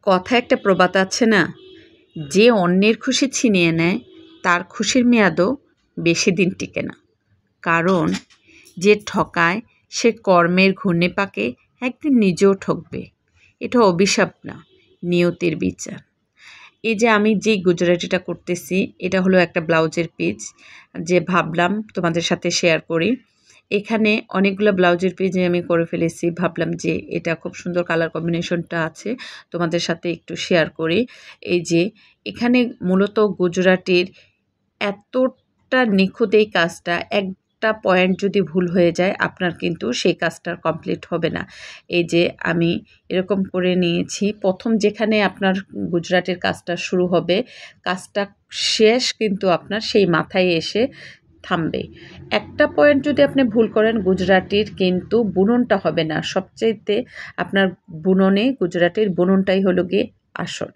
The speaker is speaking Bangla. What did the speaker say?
কথায় একটা প্রবাদ আছে না, যে অন্যের খুশি ছিনিয়ে নেয় তার খুশির মেয়াদও বেশি দিন টিকে না। কারণ যে ঠকায় সে কর্মের ঘূর্ণিপাকে একদিন নিজেও ঠকবে। এটা অভিশাপ না, নিয়তির বিচার। এই যে আমি যে গুজরাটিটা করতেছি, এটা হলো একটা ব্লাউজের পিস, যে ভাবলাম তোমাদের সাথে শেয়ার করি। এখানে অনেকগুলো ব্লাউজের পিস আমি করে ফেলেছি, ভাবলাম যে এটা খুব সুন্দর কালার কম্বিনেশনটা আছে, তোমাদের সাথে একটু শেয়ার করি। এই যে এখানে মূলত গুজরাটির এতটা নিখুঁত এই কাজটা, একটা পয়েন্ট যদি ভুল হয়ে যায় আপনার কিন্তু সেই কাজটা কমপ্লিট হবে না। এই যে আমি এরকম করে নিয়েছি, প্রথম যেখানে আপনার গুজরাটের কাজটা শুরু হবে, কাজটা শেষ কিন্তু আপনার সেই মাথায় এসে থামবে। একটা পয়েন্ট যদি আপনি ভুল করেন গুজরাটির কিন্তু বুননটা হবে না। সবচাইতে আপনার বুননে গুজরাটির বুননটাই হলো গিয়ে আসল।